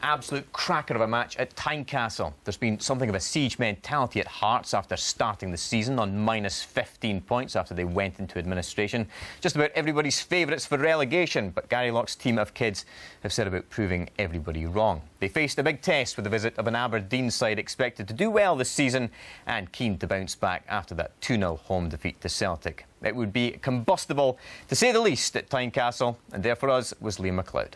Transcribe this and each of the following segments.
Absolute cracker of a match at Tynecastle. There's been something of a siege mentality at Hearts after starting the season on minus 15 points after they went into administration. Just about everybody's favourites for relegation, but Gary Lock's team of kids have set about proving everybody wrong. They faced a big test with the visit of an Aberdeen side expected to do well this season and keen to bounce back after that 2-0 home defeat to Celtic. It would be combustible, to say the least, at Tynecastle, and there for us was Liam McLeod.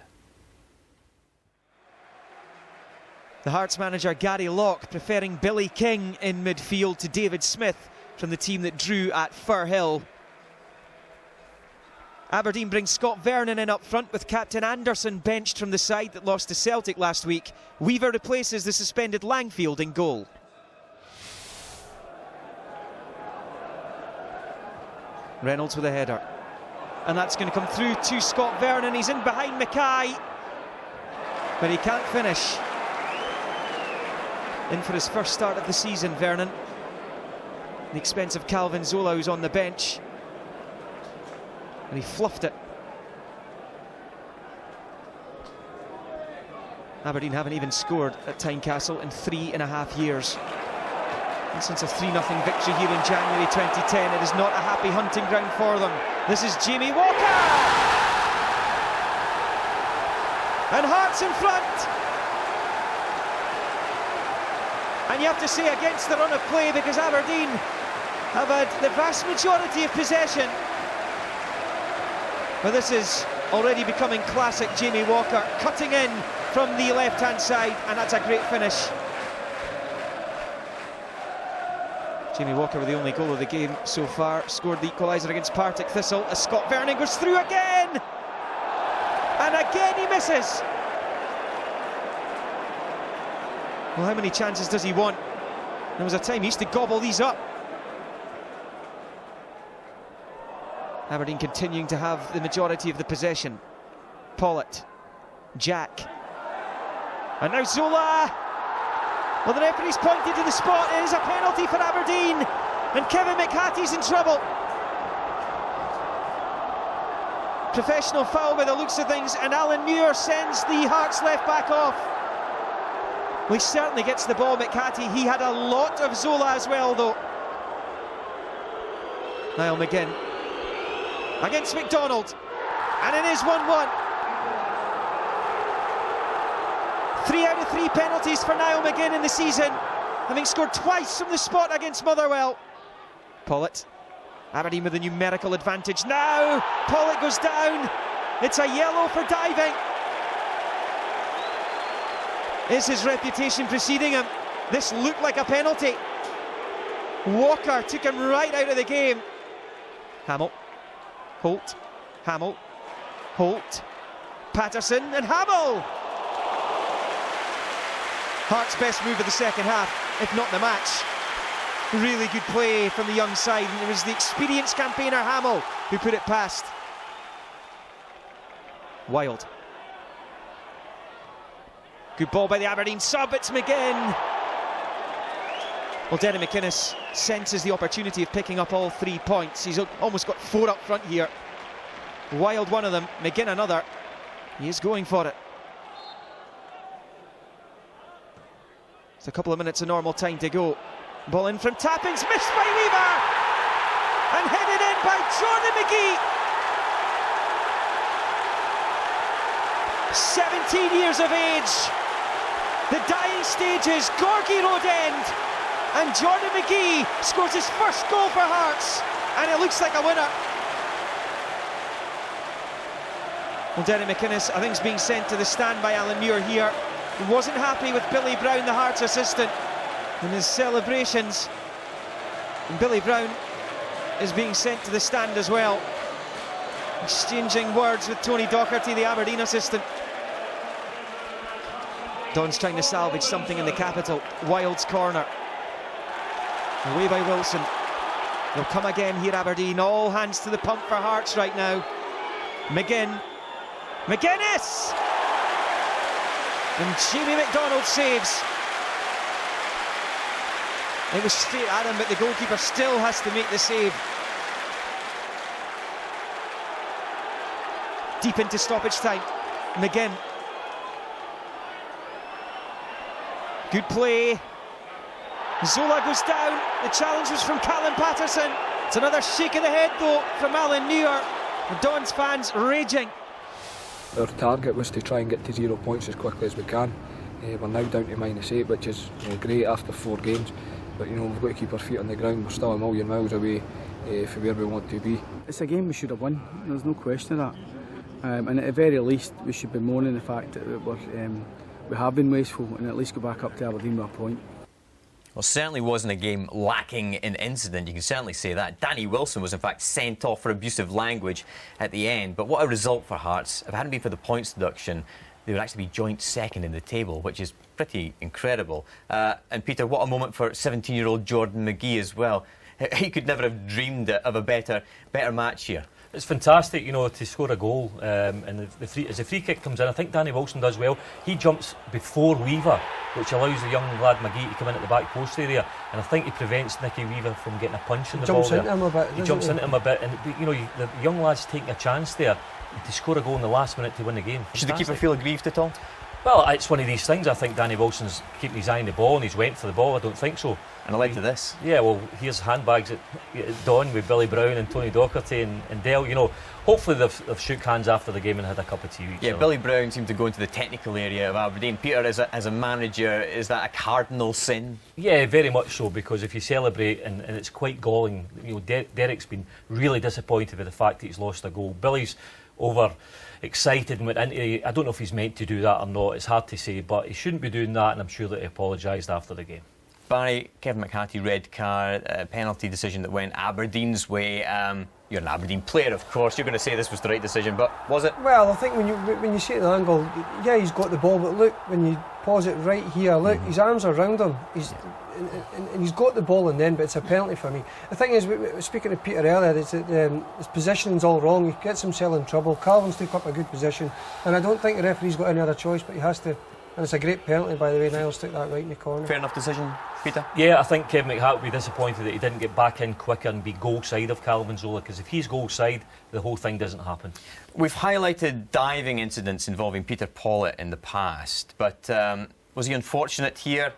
The Hearts manager Gary Lock preferring Billy King in midfield to David Smith from the team that drew at Firhill. Aberdeen brings Scott Vernon in up front with Captain Anderson benched from the side that lost to Celtic last week. Weaver replaces the suspended Langfield in goal. Reynolds with a header. And that's going to come through to Scott Vernon. He's in behind Mackay, but he can't finish. In for his first start of the season, Vernon. The expense of Calvin Zola, who's on the bench. And he fluffed it. Aberdeen haven't even scored at Tynecastle in 3.5 years. And since a 3-0 victory here in January 2010, it is not a happy hunting ground for them. This is Jamie Walker! And Hearts in front! And you have to say against the run of play, because Aberdeen have had the vast majority of possession. But this is already becoming classic Jamie Walker, cutting in from the left-hand side, and that's a great finish. Jamie Walker with the only goal of the game so far, scored the equaliser against Partick Thistle as Scott Vernon goes through again! And again he misses! Well, how many chances does he want? There was a time he used to gobble these up. Aberdeen continuing to have the majority of the possession. Pollitt, Jack, and now Zola. Well, the referee's pointed to the spot. It is a penalty for Aberdeen, and Kevin McHatty's in trouble. Professional foul by the looks of things, and Alan Muir sends the Hearts left back off. Well, he certainly gets the ball, McHatty. He had a lot of Zola as well, though. Niall McGinn against McDonald, and it is 1-1. 3 out of 3 penalties for Niall McGinn in the season, having scored twice from the spot against Motherwell. Pollitt, Aberdeen with a numerical advantage now. Pollitt goes down. It's a yellow for diving. Is his reputation preceding him? This looked like a penalty. Walker took him right out of the game. Hamill, Holt, Hamill, Holt, Patterson and Hamill. Hearts' best move of the second half, if not the match. Really good play from the young side, and it was the experienced campaigner Hamill who put it past. Wild. Good ball by the Aberdeen sub, it's McGinn. Well, Derry McInnes senses the opportunity of picking up all 3 points. He's almost got 4 up front here. Wild one of them, McGinn another. He is going for it. It's a couple of minutes of normal time to go. Ball in from Tappins, missed by Weaver! And headed in by Jordan McGee! 17 years of age. The dying stages, Gorgie Road End, and Jordan McGee scores his first goal for Hearts, and it looks like a winner. Well, Derry McInnes, I think, is being sent to the stand by Alan Muir here. He wasn't happy with Billy Brown, the Hearts assistant, in his celebrations. And Billy Brown is being sent to the stand as well, exchanging words with Tony Docherty, the Aberdeen assistant. Don's trying to salvage something in the capital. Wild's corner. Away by Wilson. They'll come again here, Aberdeen. All hands to the pump for Hearts right now. McGinn. McGuinness! And Jamie McDonald saves. It was straight at him, but the goalkeeper still has to make the save. Deep into stoppage time. McGinn. Good play. Zola goes down. The challenge was from Callum Patterson. It's another shake of the head though from Alan Muir. The Dons fans raging. Our target was to try and get to 0 points as quickly as we can. We're now down to -8, which is great after 4 games. But we've got to keep our feet on the ground. We're still a million miles away from where we want to be. It's a game we should have won. There's no question of that. And at the very least, we should be mourning the fact that we have been wasteful, and at least go back up to Aberdeen with a point. Well, certainly wasn't a game lacking in incident, you can certainly say that. Danny Wilson was in fact sent off for abusive language at the end, but what a result for Hearts. If it hadn't been for the points deduction, they would actually be joint second in the table, which is pretty incredible. And Peter, what a moment for 17-year-old Jordan McGee as well. He could never have dreamed of a better match here. It's fantastic, to score a goal, and as the free kick comes in, I think Danny Wilson does well. He jumps before Weaver, which allows the young lad McGee to come in at the back post area, and I think he prevents Nicky Weaver from getting a punch in the ball there. He jumps into him a bit, and the young lad's taking a chance there to score a goal in the last minute to win the game. Fantastic. Should the keeper feel aggrieved at all? Well, it's one of these things. I think Danny Wilson's keeping his eye on the ball and he's went for the ball. I don't think so. And it led to this. Yeah, well, here's handbags at dawn with Billy Brown and Tony Docherty and Dale. Hopefully they've shook hands after the game and had a cup of tea. Yeah, Billy Brown seemed to go into the technical area of Aberdeen. Peter, as a manager, is that a cardinal sin? Yeah, very much so, because if you celebrate, and it's quite galling, Derek's been really disappointed with the fact that he's lost a goal. Billy's over excited and went into, I don't know if he's meant to do that or not, it's hard to say, but he shouldn't be doing that, and I'm sure that he apologised after the game. Barry, Kevin McHattie, red card, penalty decision that went Aberdeen's way. You're an Aberdeen player, of course. You're going to say this was the right decision, but was it? Well, I think when you see it at the angle, yeah, he's got the ball, but look, when you pause it right here, look, his arms are around him. And he's got the ball in then, but it's a penalty for me. The thing is, speaking to Peter earlier, is that his positioning's all wrong. He gets himself in trouble. Calvin's took up a good position, and I don't think the referee's got any other choice, but he has to. And it's a great penalty, by the way. Niles took that right in the corner. Fair enough decision, Peter? Yeah, I think Kevin McHattie would be disappointed that he didn't get back in quicker and be goal side of Calvin Zola, because if he's goal side, the whole thing doesn't happen. We've highlighted diving incidents involving Peter Pawlett in the past, but was he unfortunate here?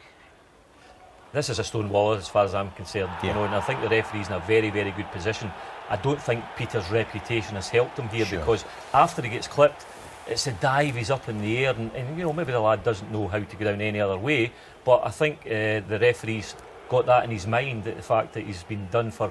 This is a stone wall as far as I'm concerned, yeah. And I think the referee's in a very, very good position. I don't think Peter's reputation has helped him here, sure. Because after he gets clipped, it's a dive, he's up in the air, and maybe the lad doesn't know how to go down any other way, but I think the referee's got that in his mind, that the fact that he's been done for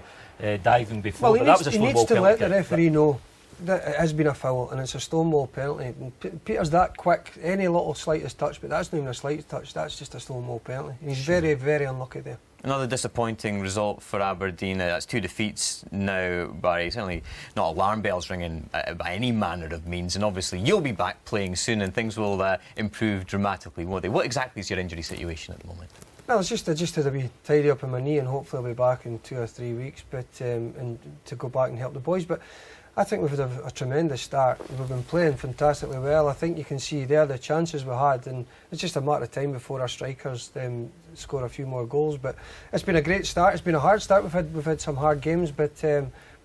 diving before. Well, that was a he Stonewall needs to let penalty. the referee know that it has been a foul and it's a Stonewall penalty. And Peter's that quick, any little slightest touch, but that's not even a slightest touch, that's just a Stonewall penalty. And he's very, very unlucky there. Another disappointing result for Aberdeen. That's 2 defeats now, Barry. Certainly not alarm bells ringing by any manner of means. And obviously you'll be back playing soon and things will improve dramatically, won't they? What exactly is your injury situation at the moment? Well, it's just had a wee tidy up in my knee, and hopefully I'll be back in 2 or 3 weeks. But and to go back and help the boys. But I think we've had a tremendous start. We've been playing fantastically well. I think you can see there the chances we had, and it's just a matter of time before our strikers score a few more goals. But it's been a great start. It's been a hard start. We've had some hard games, but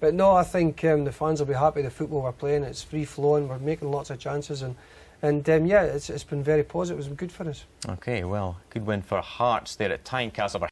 no, I think the fans will be happy. The football we're playing, it's free flowing. We're making lots of chances, and yeah, it's been very positive. It was good for us. Okay, well, good win for Hearts there at Tynecastle.